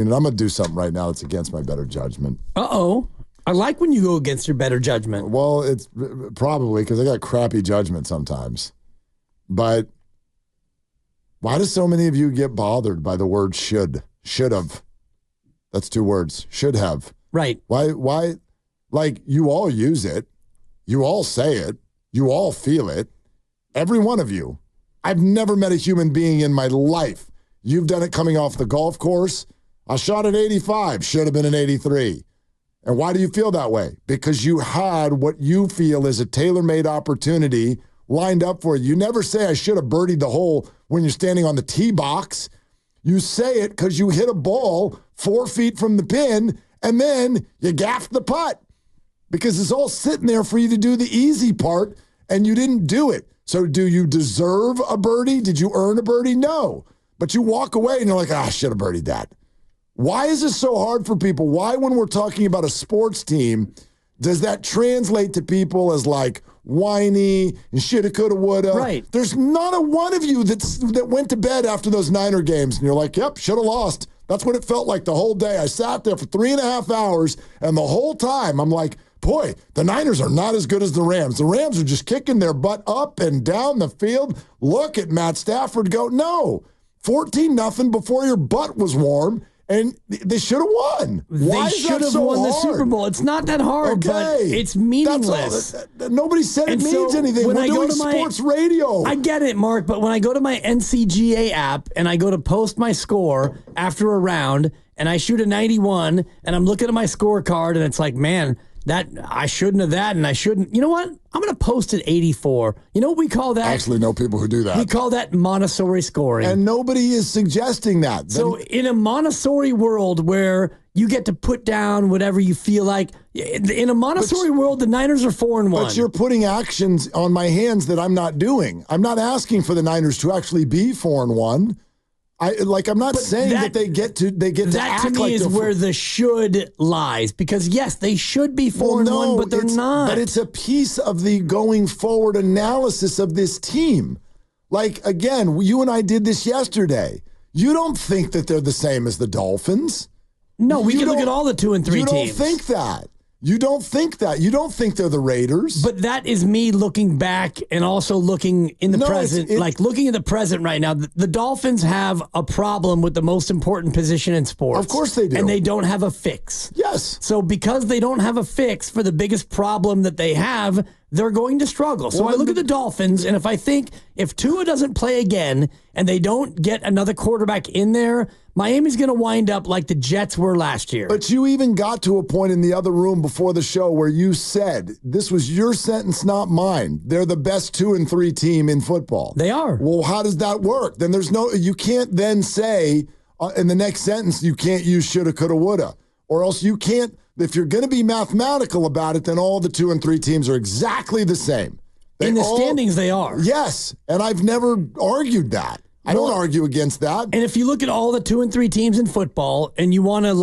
And I'm going to do something right now that's against my better judgment. Uh-oh. I like when you go against your better judgment. Well, it's probably because I got crappy judgment sometimes. But why do so many of you get bothered by the word should? Should have. That's 2 words. Should have. Right. Why? Like, you all use it. You all say it. You all feel it. Every one of you. I've never met a human being in my life. You've done it coming off the golf course. I shot at 85. Should have been an 83. And why do you feel that way? Because you had what you feel is a tailor-made opportunity lined up for you. You never say, I should have birdied the hole when you're standing on the tee box. You say it because you hit a ball 4 feet from the pin, and then you gaffed the putt because it's all sitting there for you to do the easy part, and you didn't do it. So do you deserve a birdie? Did you earn a birdie? No. But you walk away, and you're like, I should have birdied that. Why is this so hard for people? Why, when we're talking about a sports team, does that translate to people as like whiny and shoulda, coulda, woulda? Right. There's not a one of you that went to bed after those Niner games, and you're like, yep, shoulda lost. That's what it felt like the whole day. I sat there for 3.5 hours, and the whole time I'm like, boy, the Niners are not as good as the Rams. The Rams are just kicking their butt up and down the field. Look at Matt Stafford go. No, 14-0 before your butt was warm. And they should have won. Why they should have won the Super Bowl. It's not that hard, but it's meaningless. Nobody said it means anything. We're doing sports radio. I get it, Mark, but when I go to my NCGA app and I go to post my score after a round and I shoot a 91 and I'm looking at my scorecard and it's like, man, that I shouldn't have that and I shouldn't. You know what? I'm going to post at 84. You know what we call that? I actually know people who do that. We call that Montessori scoring. And nobody is suggesting that. So in a Montessori world where you get to put down whatever you feel like, in a Montessori world, the Niners are 4-1. But you're putting actions on my hands that I'm not doing. I'm not asking for the Niners to actually be 4-1. I'm not saying that they get to act like that to me is where the should lies, because yes, they should be 4-1, but they're not. But it's a piece of the going forward analysis of this team. Like, again, you and I did this yesterday. You don't think that they're the same as the Dolphins. No, we can look at all the 2 and 3 teams. You don't think that. You don't think that. You don't think they're the Raiders. But that is me looking back and also looking in the present. Like looking at the present right now, the Dolphins have a problem with the most important position in sports. Of course they do. And they don't have a fix. Yes. So because they don't have a fix for the biggest problem that they have, they're going to struggle. So I look at the Dolphins, and if Tua doesn't play again and they don't get another quarterback in there, Miami's going to wind up like the Jets were last year. But you even got to a point in the other room before the show where you said, this was your sentence, not mine. They're the best 2 and 3 team in football. They are. Well, how does that work? Then you can't then say in the next sentence, you can't use shoulda, coulda, woulda. Or else you can't, if you're going to be mathematical about it, then all the 2 and 3 teams are exactly the same. In the standings, they are. Yes, and I've never argued that. I don't argue against that. And if you look at all the 2 and 3 teams in football and you want to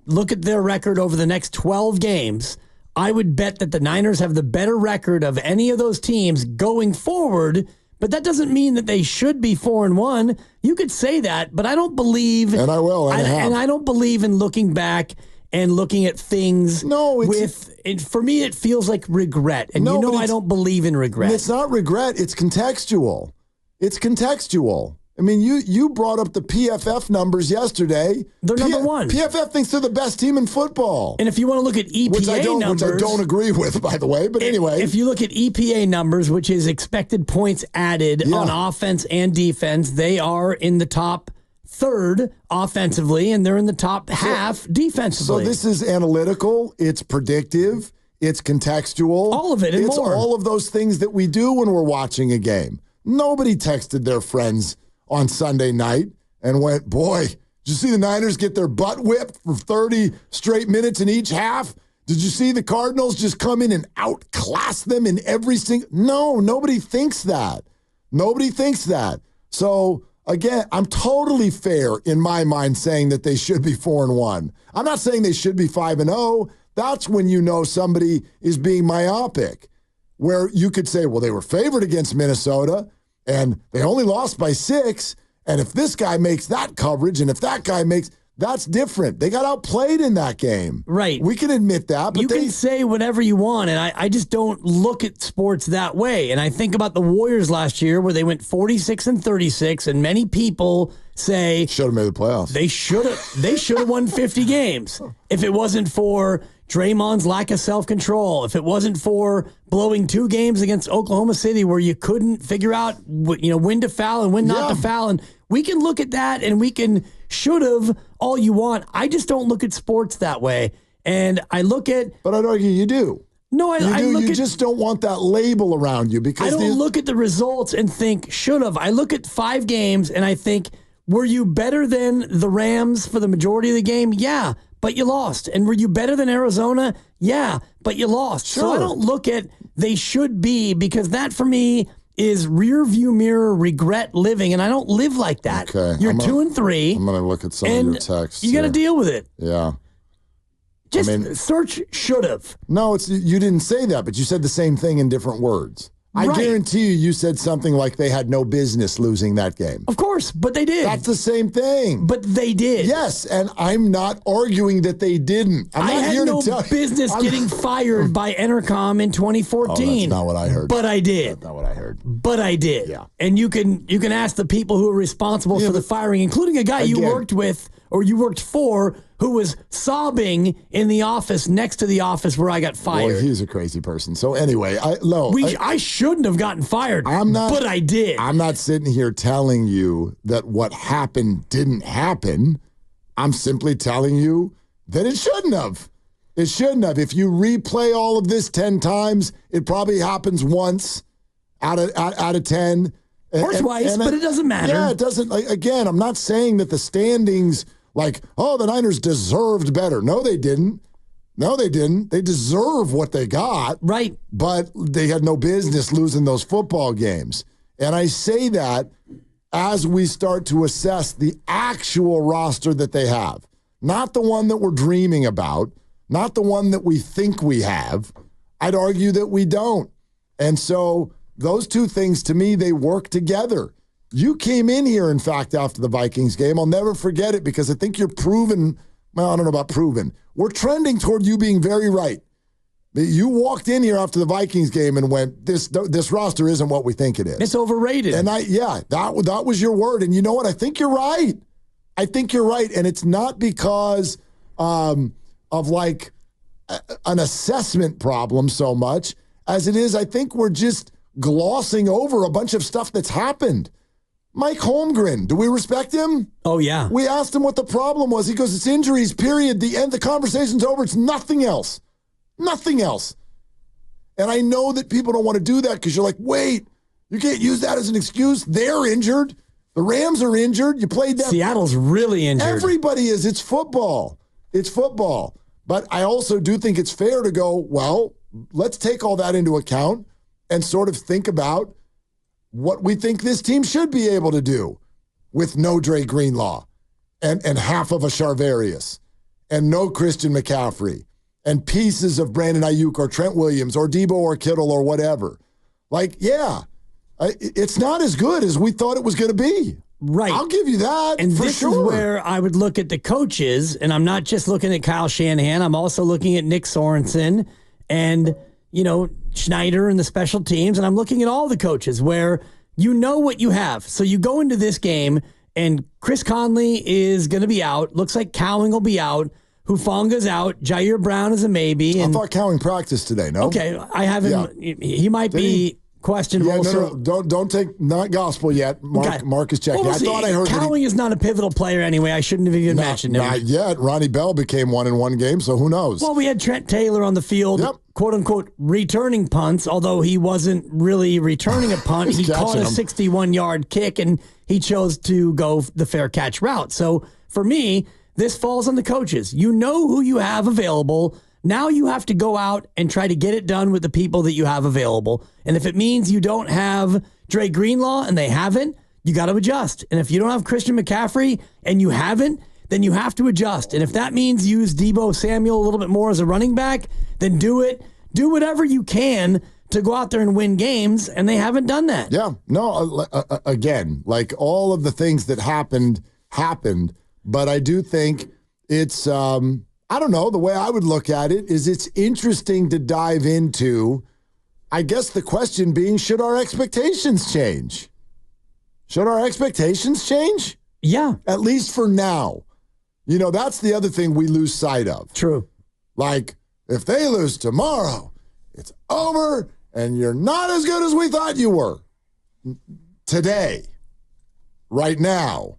look at their record over the next 12 games, I would bet that the Niners have the better record of any of those teams going forward. But that doesn't mean that they should be 4-1. You could say that, but I don't believe. And I will. And I don't believe in looking back and looking at things for me, it feels like regret. And I don't believe in regret. It's not regret. It's contextual. It's contextual. I mean, you brought up the PFF numbers yesterday. They're number one. PFF thinks they're the best team in football. And if you want to look at EPA numbers. Which I don't agree with, by the way. But anyway. If you look at EPA numbers, which is expected points added on offense and defense, they are in the top third offensively, and they're in the top half defensively. So this is analytical. It's predictive. It's contextual. All of it and more. It's all of those things that we do when we're watching a game. Nobody texted their friends on Sunday night and went, boy, did you see the Niners get their butt whipped for 30 straight minutes in each half? Did you see the Cardinals just come in and outclass them in every single... No, nobody thinks that. Nobody thinks that. So, again, I'm totally fair in my mind saying that they should be 4-1. I'm not saying they should be 5-0. That's when you know somebody is being myopic. Where you could say, well, they were favored against Minnesota, and they only lost by 6, and if this guy makes that coverage, and if that guy makes... That's different. They got outplayed in that game. Right. We can admit that. But you can say whatever you want, and I just don't look at sports that way. And I think about the Warriors last year where they went 46-36, and many people say should have made the playoffs. They should have won 50 games if it wasn't for Draymond's lack of self-control, if it wasn't for blowing 2 games against Oklahoma City where you couldn't figure out when to foul and when not to foul. And we can look at that and we can should have all you want. I just don't look at sports that way. And I look at... But I'd argue you do. No, you just don't want that label around you because... I don't look at the results and think should have. I look at 5 games and I think, were you better than the Rams for the majority of the game? Yeah. But you lost. And were you better than Arizona? Yeah, but you lost. Sure. So I don't look at they should be, because that for me is rear view mirror regret living, and I don't live like that. Okay. You're 2-3. I'm going to look at some of your texts. You got to deal with it. Yeah. Just search should have. No, you didn't say that, but you said the same thing in different words. I guarantee you said something like they had no business losing that game. Of course, but they did. That's the same thing. But they did. Yes, and I'm not arguing that they didn't. I had no business getting fired by Entercom in 2014. Oh, that's not what I heard. But I did. That's not what I heard. But I did. Yeah. And you can ask the people who were responsible for the firing, including a guy you worked with or you worked for who was sobbing in the office next to the office where I got fired. Well, he's a crazy person. So anyway, I shouldn't have gotten fired, but I did. I'm not sitting here telling you that what happened didn't happen. I'm simply telling you that it shouldn't have. It shouldn't have. If you replay all of this 10 times, it probably happens once out of 10. Or twice, but it doesn't matter. Yeah, it doesn't. Again, I'm not saying that the standings... the Niners deserved better. No, they didn't. They deserve what they got. Right. But they had no business losing those football games. And I say that as we start to assess the actual roster that they have. Not the one that we're dreaming about. Not the one that we think we have. I'd argue that we don't. And so those two things, to me, they work together. You came in here, in fact, after the Vikings game. I'll never forget it because I think you're proven. Well, I don't know about proven. We're trending toward you being very right. You walked in here after the Vikings game and went, this roster isn't what we think it is. It's overrated. And that was your word. And you know what? I think you're right. And it's not because of an assessment problem so much as it is, I think we're just glossing over a bunch of stuff that's happened. Mike Holmgren, do we respect him? Oh, yeah. We asked him what the problem was. He goes, it's injuries, period. The end, the conversation's over. It's nothing else. Nothing else. And I know that people don't want to do that because you're like, wait, you can't use that as an excuse. They're injured. The Rams are injured. You played them. Seattle's really injured. Everybody is. It's football. It's football. But I also do think it's fair to go, well, let's take all that into account and sort of think about what we think this team should be able to do with no Dre Greenlaw and half of a Charvarius and no Christian McCaffrey and pieces of Brandon Ayuk or Trent Williams or Debo or Kittle or whatever. It's not as good as we thought it was going to be. Right. I'll give you that. And for this sure. is where I would look at the coaches, and I'm not just looking at Kyle Shanahan. I'm also looking at Nick Sorensen and, Schneider and the special teams, and I'm looking at all the coaches where you know what you have. So you go into this game, and Chris Conley is going to be out. Looks like Cowing will be out. Hufanga's out. Jair Brown is a maybe. I thought Cowing practiced today, no? Okay, I haven't. Yeah. He might be questionable. Yeah, no. Don't take not gospel yet. Mark is checking. Well, I thought I heard Cowing is not a pivotal player anyway. I shouldn't have even mentioned him. Not yet. Ronnie Bell became one in one game, so who knows? Well, we had Trent Taylor on the field, quote unquote, returning punts, although he wasn't really returning a punt. He caught a 61-yard kick, and he chose to go the fair catch route. So for me, this falls on the coaches. You know who you have available. Now you have to go out and try to get it done with the people that you have available. And if it means you don't have Dre Greenlaw and they haven't, you got to adjust. And if you don't have Christian McCaffrey and you haven't, then you have to adjust. And if that means use Debo Samuel a little bit more as a running back, then do it. Do whatever you can to go out there and win games, and they haven't done that. Yeah. No, again, like all of the things that happened, But I do think it's, I don't know, the way I would look at it is it's interesting to dive into, I guess the question being, should our expectations change? Should our expectations change? Yeah. At least for now. You know, that's the other thing we lose sight of. True. Like, if they lose tomorrow, it's over, and you're not as good as we thought you were. Today, right now,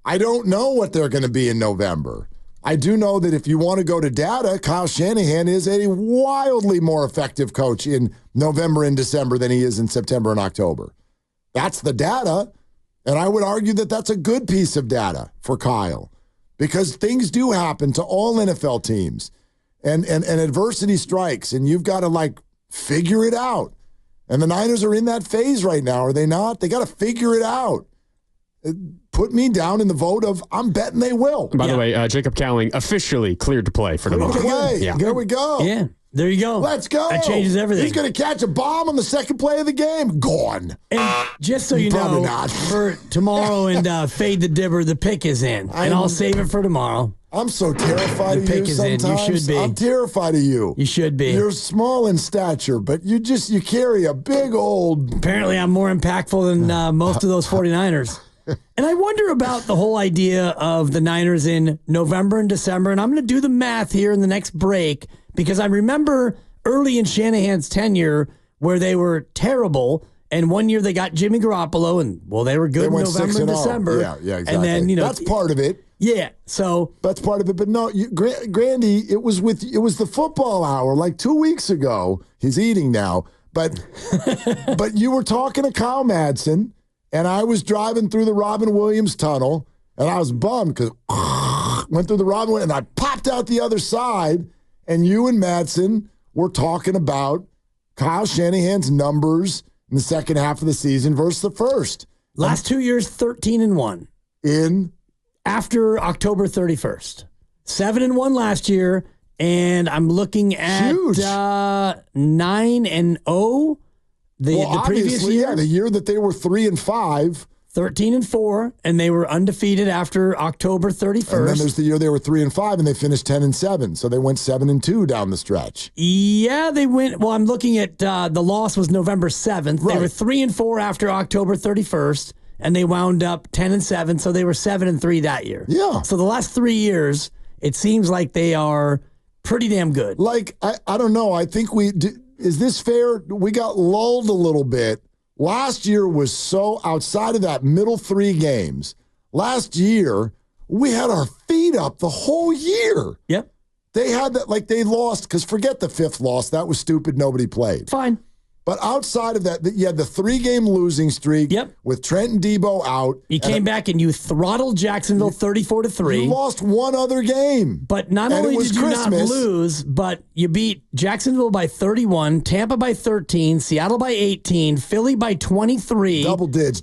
I don't know what they're going to be in November. I do know that if you want to go to data, Kyle Shanahan is a wildly more effective coach in November and December than he is in September and October. That's the data, and I would argue that that's a good piece of data for Kyle because things do happen to all NFL teams, and adversity strikes, and you've got to, like, figure it out. And the Niners are in that phase right now, are they not? They got to figure it out. Put me down in the vote of I'm betting they will. By the way, Jacob Cowling officially cleared to play for tomorrow. There we go. Yeah, there you go. Let's go. That changes everything. He's going to catch a bomb on the second play of the game. Gone. And just so you Probably know, not. for tomorrow and Fade the Dibber, the pick is in. And I'll save it for tomorrow. I'm so terrified of The you pick is in. sometimes. You should be. I'm terrified of you. You should be. You're small in stature, but you carry a big old... Apparently, I'm more impactful than most of those 49ers. And I wonder about the whole idea of the Niners in November and December. And I'm going to do the math here in the next break because I remember early in Shanahan's tenure where they were terrible. And one year they got Jimmy Garoppolo, and, well, they were good in November and December. Yeah, exactly. And then, that's part of it. Yeah, so that's part of it. But no, Grandy, it was the football hour like 2 weeks ago. He's eating now, but but you were talking to Kyle Madsen, and I was driving through the Robin Williams tunnel, and I was bummed because went through the Robin Williams, and I popped out the other side, and you and Madsen were talking about Kyle Shanahan's numbers in the second half of the season versus the first. Last 2 years, 13-1. After October 31st. 7-1 last year, and I'm looking at 9-0 the previous year. Yeah, the year that they were 3-5. 13-4, and they were undefeated after October 31st. And then there's the year they were 3-5, and they finished 10-7. So they went 7-2 down the stretch. Yeah, they went. Well, I'm looking at the loss was November 7th. Right. They were 3-4 after October 31st, and they wound up 10-7. So they were 7-3 that year. Yeah. So the last 3 years, it seems like they are pretty damn good. Like I don't know. I think is this fair? We got lulled a little bit. Last year was so outside of that middle 3 games. Last year, we had our feet up the whole year. Yep. They had that, like they lost, because forget the 5th loss. That was stupid. Nobody played. Fine. But outside of that, you had the 3-game losing streak with Trent and Debo out. You came back and you throttled Jacksonville 34-3. You lost one other game. But not only did you not lose, but you beat Jacksonville by 31, Tampa by 13, Seattle by 18, Philly by 23. Double digits.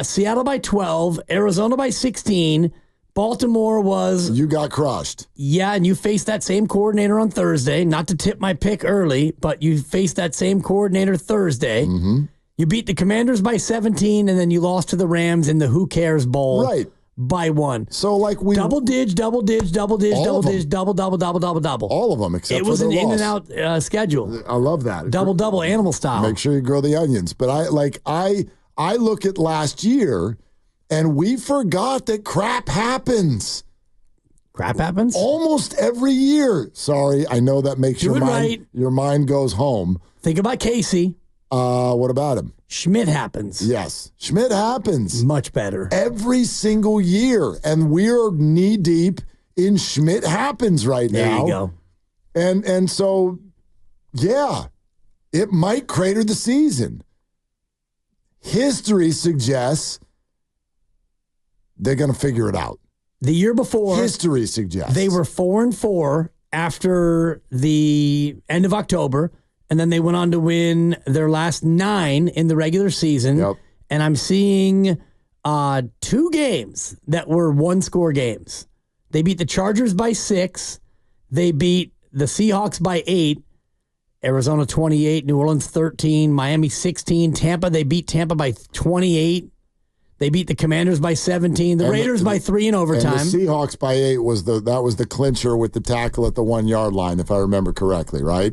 Seattle by 12, Arizona by 16. Baltimore was... You got crushed. Yeah, and you faced that same coordinator on Thursday. Not to tip my pick early, but you faced that same coordinator Thursday. Mm-hmm. You beat the Commanders by 17, and then you lost to the Rams in the Who Cares Bowl by 1. So, like we... Double. All of them, except it was for an the in loss. and out schedule. I love that. Double animal style. Make sure you grow the onions. But I look at last year... And we forgot that crap happens. Crap happens? Almost every year. Sorry, I know that makes your mind goes home. Think about Casey. What about him? Schmidt happens. Yes, Schmidt happens. Much better. Every single year. And we're knee-deep in Schmidt happens right now. There you go. And so, yeah, it might crater the season. History suggests they're going to figure it out. The year before, history suggests they were 4-4 after the end of October, and then they went on to win their last 9 in the regular season. Yep. And I'm seeing 2 games that were 1-score games. They beat the Chargers by 6. They beat the Seahawks by 8. Arizona 28, New Orleans 13, Miami 16, Tampa. They beat Tampa by 28. They beat the Commanders by 17. The Raiders by 3 in overtime. And the Seahawks by 8 was the clincher with the tackle at the 1 yard line, if I remember correctly, right?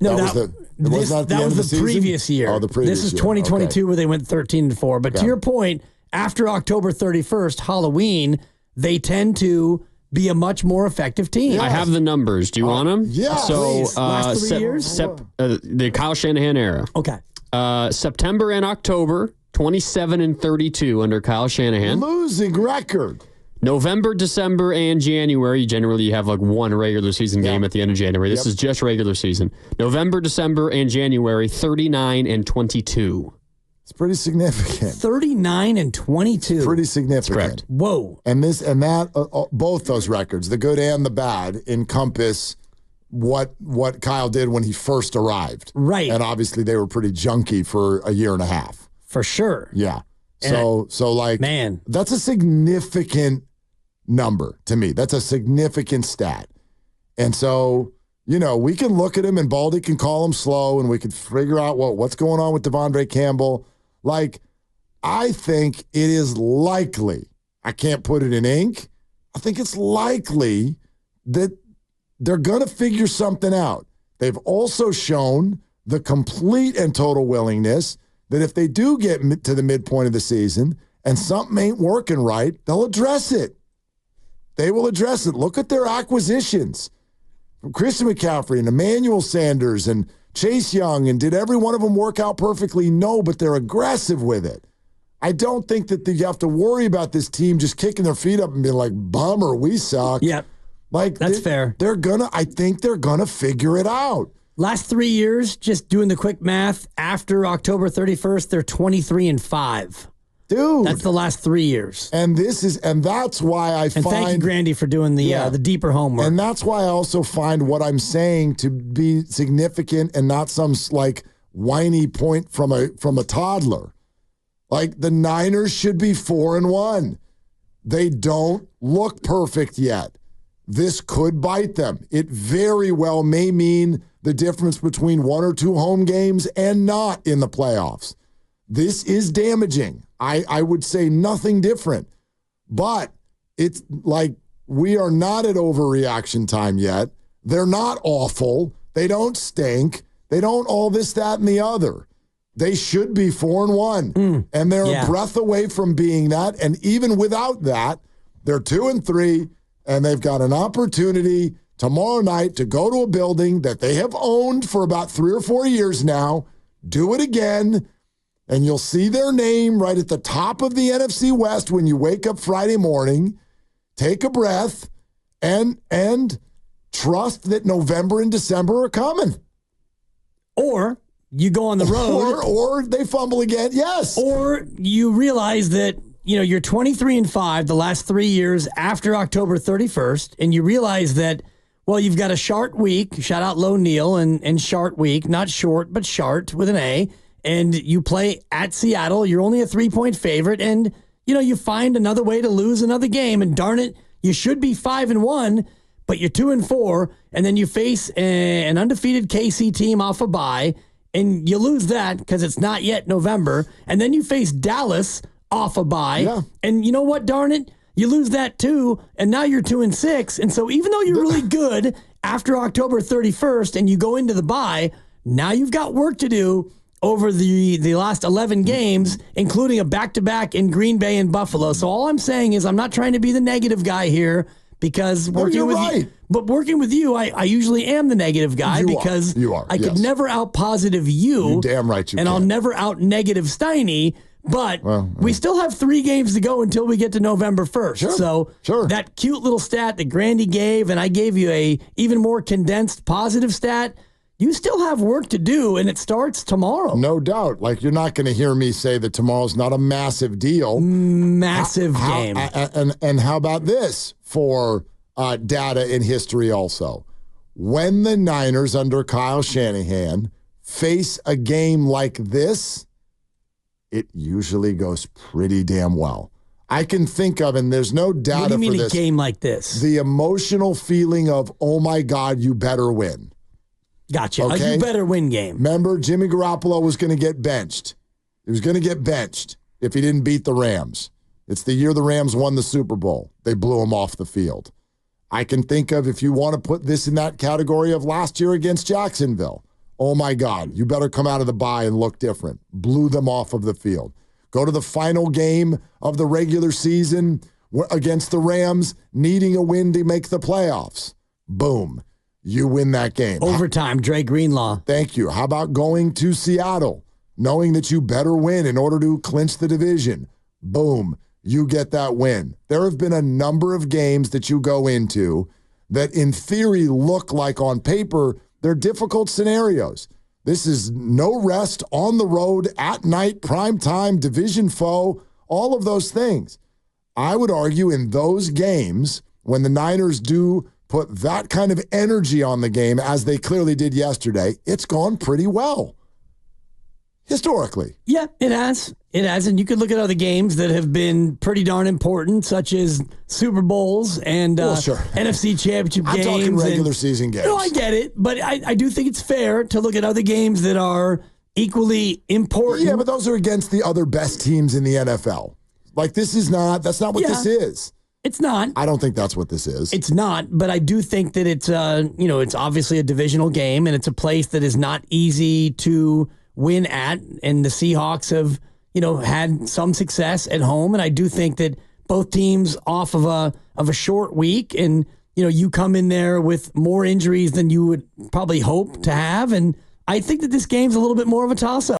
No, that was the previous year. Oh, the previous This is year. 2022 Okay. where they went 13-4. But to your point, after October 31st, Halloween, they tend to be a much more effective team. Yeah. I have the numbers. Do you want them? Yeah, So, please. Last 3 years? the Kyle Shanahan era. Okay. September and October, 27-32 under Kyle Shanahan. Losing record. November, December, and January, generally you have like one regular season game at the end of January. This is just regular season. November, December, and January, 39-22. It's pretty significant. 39-22. Pretty significant. Correct. Whoa. And both those records, the good and the bad, encompass what Kyle did when he first arrived. Right. And obviously they were pretty junky for a year and a half. For sure. Yeah. So like, man, that's a significant number to me. That's a significant stat. And so, we can look at him and Baldy can call him slow and we can figure out what's going on with Devondre Campbell. Like, I think it is likely, I can't put it in ink, I think it's likely that they're going to figure something out. They've also shown the complete and total willingness that if they do get to the midpoint of the season and something ain't working right, they'll address it. They will address it. Look at their acquisitions. Christian McCaffrey and Emmanuel Sanders and Chase Young, and did every one of them work out perfectly? No, but they're aggressive with it. I don't think that you have to worry about this team just kicking their feet up and being like, bummer, we suck. Yep. Like, that's fair. I think they're gonna figure it out. Last 3 years, just doing the quick math, after October 31st, they're 23-5. Dude. That's the last 3 years. And that's why I find. Thank you, Grandy, for doing the deeper homework. And that's why I also find what I'm saying to be significant and not some like whiny point from a toddler. Like, the Niners should be 4-1. They don't look perfect yet. This could bite them. It very well may mean the difference between 1 or 2 home games and not in the playoffs. This is damaging. I would say nothing different. But it's like, we are not at overreaction time yet. They're not awful. They don't stink. They don't all this, that, and the other. They should be 4-1. And they're a breath away from being that. And even without that, they're 2-3. And they've got an opportunity tomorrow night to go to a building that they have owned for about 3 or 4 years now, do it again, and you'll see their name right at the top of the NFC West when you wake up Friday morning. Take a breath and trust that November and December are coming. Or you go on the road. Or they fumble again, yes. Or you realize that you're 23-5 the last 3 years after October 31st, and you realize that, well, you've got a short week. Shout out Low Neal and short week, not short, but short with an A. And you play at Seattle. You're only a 3-point favorite, and you find another way to lose another game. And darn it, you should be 5-1, but you're 2-4, and then you face an undefeated KC team off a bye, and you lose that because it's not yet November, and then you face Dallas off a bye. Yeah. And you know what, darn it? You lose that too, and now you're 2-6. And so even though you're really good after October 31st and you go into the bye, now you've got work to do over the last 11 games, including a back-to-back in Green Bay and Buffalo. So all I'm saying is I'm not trying to be the negative guy here, because working with you, I usually am the negative guy because I could never out positive you. You damn right you and can. I'll never out negative Steiny. But we still have 3 games to go until we get to November 1st. So that cute little stat that Grandy gave, and I gave you a even more condensed positive stat, you still have work to do, and it starts tomorrow. No doubt. Like, you're not going to hear me say that tomorrow's not a massive deal. Massive game. And how about this for data in history also? When the Niners under Kyle Shanahan face a game like this, it usually goes pretty damn well. I can think of, and there's no data for this. What do you mean a game like this? The emotional feeling of, oh my God, you better win. Gotcha. Okay? You better win game. Remember, Jimmy Garoppolo was going to get benched. He was going to get benched. if he didn't beat the Rams. It's the year the Rams won the Super Bowl. They blew him off the field. I can think of, if you want to put this in that category, of last year against Jacksonville. Oh, my God, you better come out of the bye and look different. Blew them off of the field. Go to the final game of the regular season against the Rams, needing a win to make the playoffs. Boom. You win that game. Overtime, Dre Greenlaw. Thank you. How about going to Seattle, knowing that you better win in order to clinch the division? Boom. You get that win. There have been a number of games that you go into that in theory look like on paper they're difficult scenarios. This is no rest, on the road, at night, prime time, division foe, all of those things. I would argue in those games, when the Niners do put that kind of energy on the game, as they clearly did yesterday, it's gone pretty well. Historically. Yeah, it has. It has. And you could look at other games that have been pretty darn important, such as Super Bowls and NFC Championship games. I'm talking regular season games. No, I get it. But I do think it's fair to look at other games that are equally important. Yeah, but those are against the other best teams in the NFL. Like, that's not what this is. It's not. I don't think that's what this is. It's not, but I do think that it's it's obviously a divisional game, and it's a place that is not easy to win at, and the Seahawks have, had some success at home, and I do think that both teams off of a short week, and you come in there with more injuries than you would probably hope to have, and I think that this game's a little bit more of a toss-up.